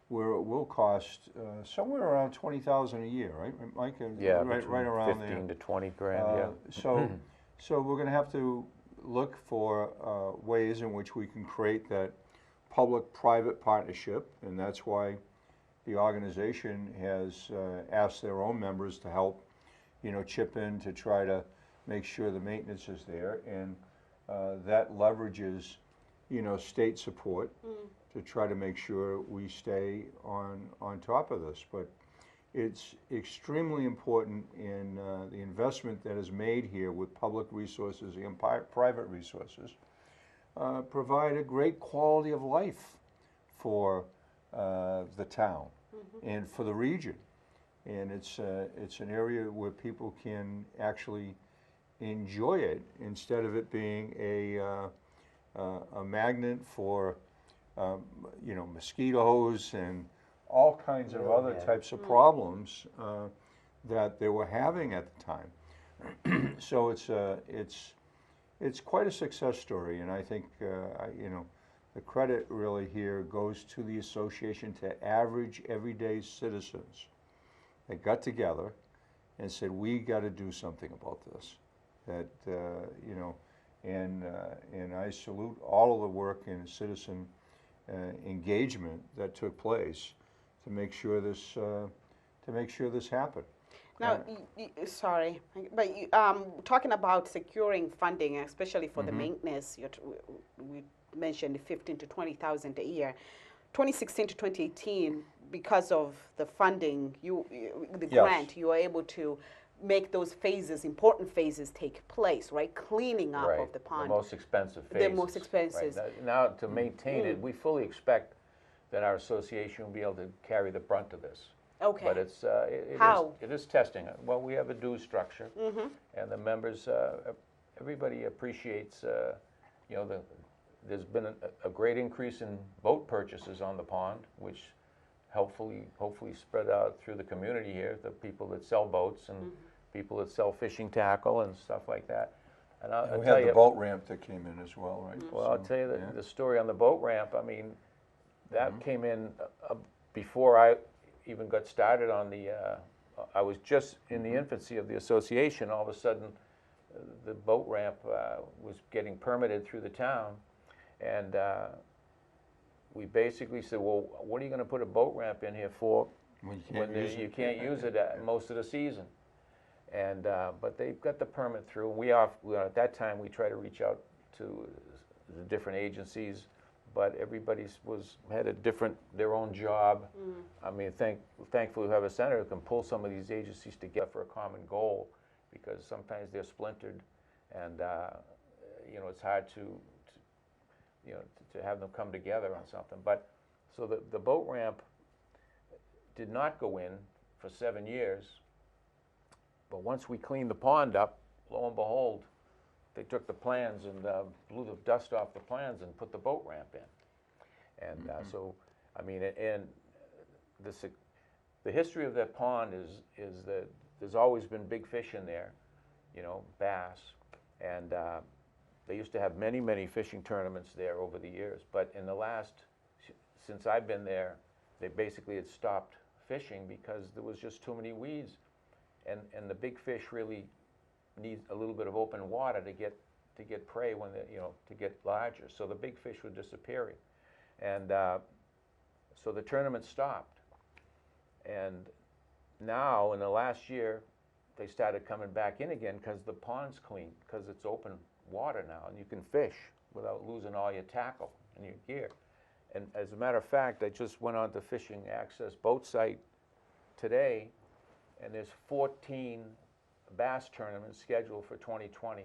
where it will cost somewhere around $20,000 a year, right, Mike? Yeah, right around 15 there. to 20 grand, yeah. So we're going to have to look for ways in which we can create that public-private partnership, and that's why the organization has asked their own members to help, you know, chip in to try to make sure the maintenance is there, and that leverages, you know, state support to try to make sure we stay on top of this. But it's extremely important in the investment that is made here with public resources and private resources, provide a great quality of life for the town and for the region. And it's an area where people can actually enjoy it, instead of it being a magnet for you know, mosquitoes and all kinds of other types of problems that they were having at the time. So it's quite a success story, and I think you know, the credit really here goes to the association, to average everyday citizens that got together and said, we got to do something about this. That you know, and I salute all of the work and citizen engagement that took place to make sure this happened. Now, sorry, but talking about securing funding, especially for the maintenance, we mentioned 15 to 20,000 a year. 2016 to 2018, because of the funding, the grant, you were able to make those phases, important phases, take place, right? Cleaning up of the pond. The most expensive phases. The most expensive. Right. Now, to maintain it, we fully expect that our association will be able to carry the brunt of this. Okay. But it's How? it is testing. Well, we have a dues structure, and the members, everybody appreciates. You know, there's been a great increase in boat purchases on the pond, which hopefully spread out through the community here. The people that sell boats and people that sell fishing tackle and stuff like that. And I'll we tell had you, the boat ramp that came in as well, right? well, I'll tell you the story on the boat ramp. I mean, that came in before even got started on the, I was just in the infancy of the association. All of a sudden, the boat ramp was getting permitted through the town, and we basically said, well, what are you going to put a boat ramp in here for when you can't use it most of the season? And but they got the permit through. At that time we tried to reach out to the different agencies, but everybody's had their own job. I mean, thankfully we have a senator who can pull some of these agencies together for a common goal, because sometimes they're splintered, and you know, it's hard to have them come together on something. But so the boat ramp did not go in for 7 years. But once we cleaned the pond up, lo and behold, they took the plans and blew the dust off the plans and put the boat ramp in. And so, I mean, and the history of that pond is that there's always been big fish in there, you know, bass. And they used to have many, many fishing tournaments there over the years. But in the since I've been there, they basically had stopped fishing because there was just too many weeds. And the big fish really need a little bit of open water to get prey when they, to get larger. So the big fish were disappearing, and so the tournament stopped. And now in the last year, they started coming back in again because the pond's clean, because it's open water now, and you can fish without losing all your tackle and your gear. And as a matter of fact, I just went on to Fishing Access boat site today, and there's 14 bass tournaments scheduled for 2020.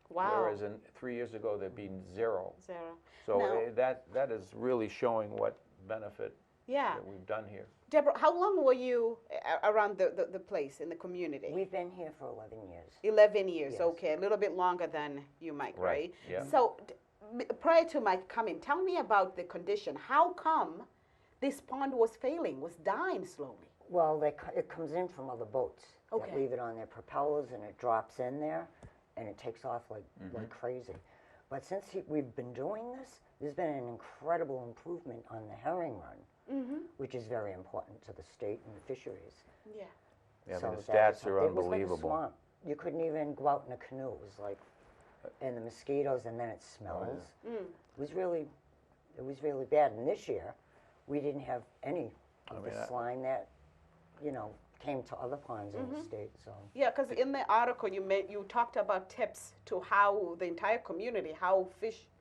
Wow. Whereas 3 years ago, there'd been zero. Zero. So Now- that is really showing what benefit that we've done here. Deborah, how long were you around the place in the community? We've been here for 11 years. 11 years, Yes. okay, a little bit longer than you, Mike, right? Yeah. So prior to Mike coming, tell me about the condition. How come this pond was failing, was dying slowly? Well, it comes in from other boats Okay. that leave it on their propellers, and it drops in there, and it takes off like crazy. But since we've been doing this, there's been an incredible improvement on the herring run, which is very important to the state and the fisheries. Yeah. Yeah, I So mean, the that stats are it was like a unbelievable. swamp. You couldn't even go out in a canoe. It was like, and the mosquitoes, and then it smells. It was really bad. And this year, we didn't have any of the slime that, came to other ponds in the state. So Yeah, because in the article you talked about tips to how the entire community, how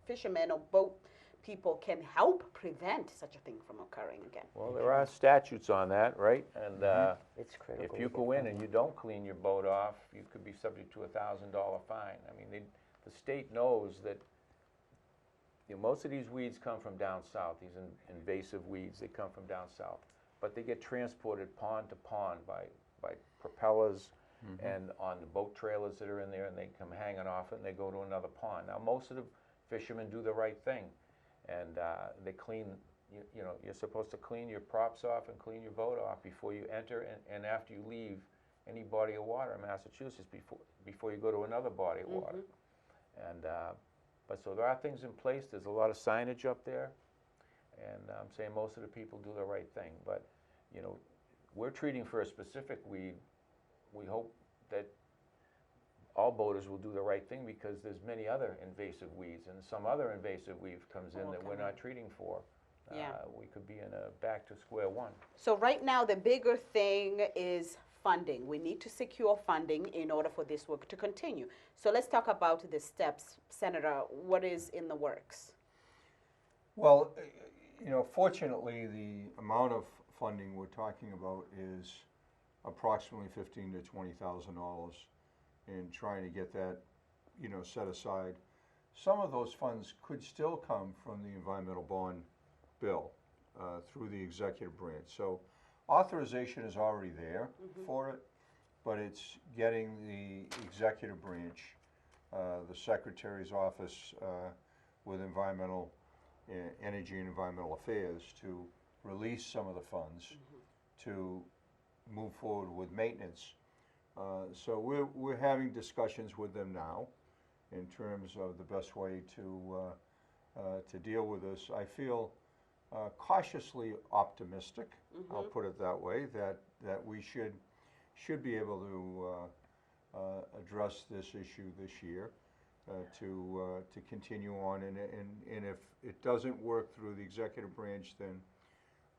fishermen or boat people can help prevent such a thing from occurring again. Well, there are statutes on that, right? And it's critical. if you go in and you don't clean your boat off, you could be subject to a $1,000 fine. I mean, the state knows that most of these weeds come from down south. These invasive weeds, they come from down south. But they get transported pond to pond by propellers and on the boat trailers that are in there, and they come hanging off it and they go to another pond. Now, most of the fishermen do the right thing, and they clean, you're supposed to clean your props off and clean your boat off before you enter and after you leave any body of water in Massachusetts before you go to another body of water. And but so there are things in place. There's a lot of signage up there. And I'm saying most of the people do the right thing, but we're treating for a specific weed. We hope that all boaters will do the right thing, because there's many other invasive weeds, and some other invasive weed comes in that we're not treating for. We could be back to square one. So right now the bigger thing is funding. We need to secure funding in order for this work to continue. So let's talk about the steps. Senator, what is in the works? Well, fortunately, the amount of funding we're talking about is approximately $15,000 to $20,000, and trying to get that, set aside. Some of those funds could still come from the environmental bond bill through the executive branch. So authorization is already there for it, but it's getting the executive branch, the Secretary's office with Energy and Environmental Affairs, to release some of the funds to move forward with maintenance. So we're having discussions with them now in terms of the best way to deal with this. I feel cautiously optimistic, I'll put it that way, that we should be able to address this issue this year, to continue on. And if it doesn't work through the executive branch, then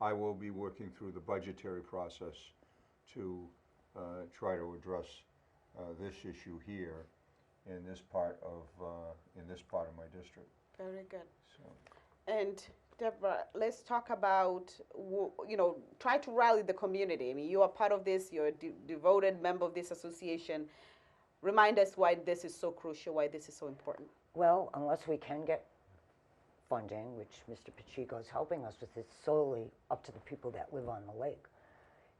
I will be working through the budgetary process to try to address this issue here in this part of my district. Very good. So. And Deborah, let's talk about, try to rally the community. I mean, you are part of this, you're a devoted member of this association. Remind us why this is so crucial, why this is so important. Well, unless we can get funding, which Mr. Pacheco is helping us with, it's solely up to the people that live on the lake.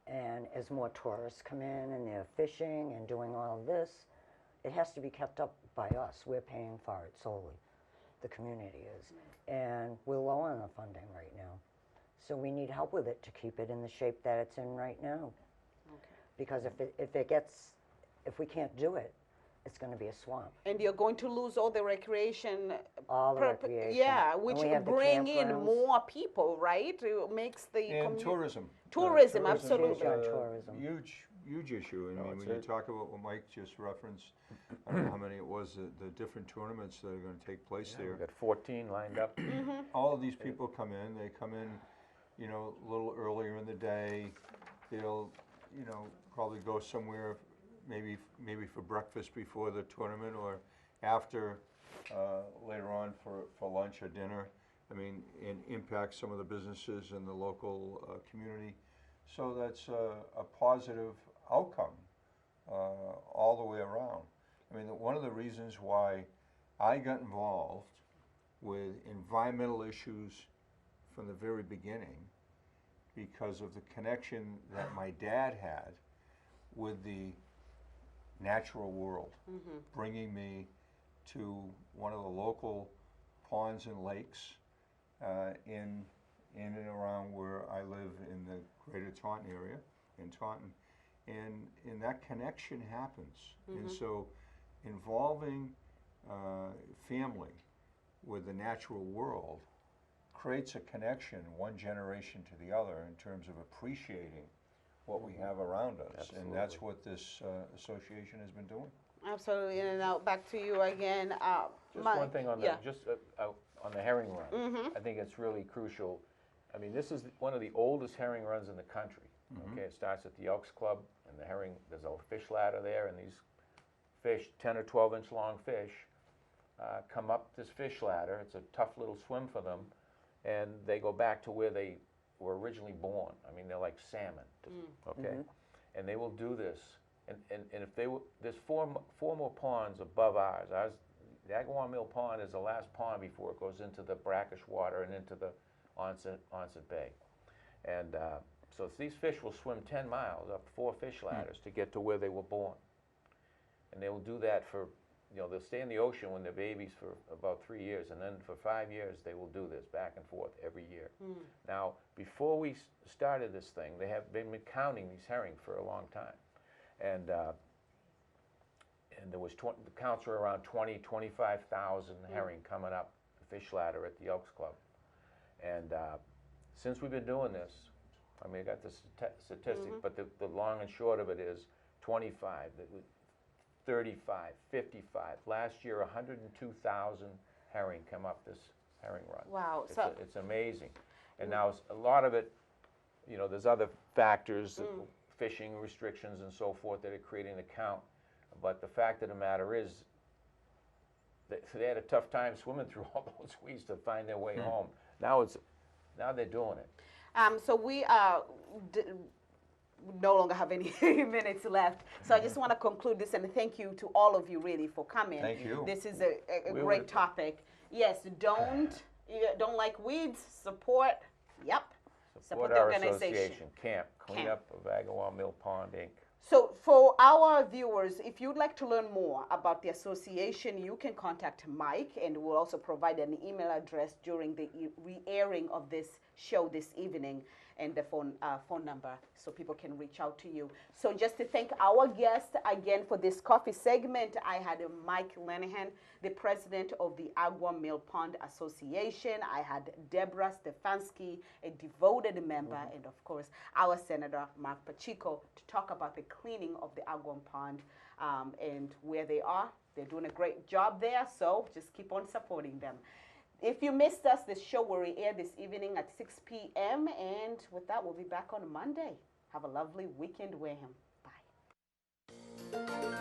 And as more tourists come in and they're fishing and doing all of this, it has to be kept up by us. We're paying for it solely. The community is. And we're low on the funding right now. So we need help with it to keep it in the shape that it's in right now. Okay. Because if we can't do it, it's going to be a swamp. And you're going to lose all the recreation. All the recreation. Yeah, And which we have the bring in campgrounds. more people, right? It makes the And tourism. Tourism, is absolutely. a Tourism. Huge issue. I mean, when you talk about what Mike just referenced, I don't know how many it was, the different tournaments that are going to take place there. We've got 14 lined up. All of these people come in. They come in, a little earlier in the day. They'll, probably go somewhere, maybe for breakfast before the tournament, or after, later on for lunch or dinner. I mean, and impact some of the businesses in the local community. So that's a positive outcome all the way around. I mean, one of the reasons why I got involved with environmental issues from the very beginning, because of the connection that my dad had with the natural world, bringing me to one of the local ponds and lakes in and around where I live in the greater Taunton area, in Taunton. And that connection happens. And so involving family with the natural world creates a connection, one generation to the other, in terms of appreciating what we have around us. Absolutely. And that's what this association has been doing. Absolutely. And now back to you again. Just Mike. one thing on Yeah. on the herring run. I think it's really crucial. I mean, this is one of the oldest herring runs in the country. Okay, it starts at the Elks Club, and the herring, there's a fish ladder there, and these fish, 10 or 12-inch long fish, come up this fish ladder. It's a tough little swim for them, and they go back to where they were originally born. I mean, they're like salmon, okay? And they will do this, and if they were, there's four more ponds above ours. The Agawam Mill Pond is the last pond before it goes into the brackish water and into the Onset Bay. And so these fish will swim 10 miles up 4 fish ladders to get to where they were born. And they will do that for, they'll stay in the ocean when they're babies for about 3 years, and then for 5 years they will do this back and forth every year. Now, before we started this thing, they have been counting these herring for a long time. And there was, the counts were around 25,000 herring coming up the fish ladder at the Elks Club. And since we've been doing this, I mean, I got the statistic, but the long and short of it is 25, 35, 55. Last year, 102,000 herring come up this herring run. Wow. It's amazing. And now a lot of it, there's other factors, fishing restrictions and so forth, that are creating the count. But the fact of the matter is, they had a tough time swimming through all those weeds to find their way home. Now they're doing it. So we no longer have any minutes left. So I just want to conclude this and thank you to all of you really for coming. Thank you. This is a great topic. Yes, don't like weeds, support. Yep. Support the our organization. association, Camp Cleanup of Agawam Mill Pond, Inc. So for our viewers, if you'd like to learn more about the association, you can contact Mike, and we'll also provide an email address during the re-airing of this show this evening, and the phone number so people can reach out to you. So just to thank our guest again for this coffee segment, I had Mike Lenihan, the president of the Agua Mill Pond Association. I had Deborah Stefanski, a devoted member, and of course, our Senator Mark Pacheco to talk about the cleaning of the Agua Pond and where they are. They're doing a great job there, so just keep on supporting them. If you missed us, this show will air this evening at 6 p.m. And with that, we'll be back on Monday. Have a lovely weekend, Wareham. Bye.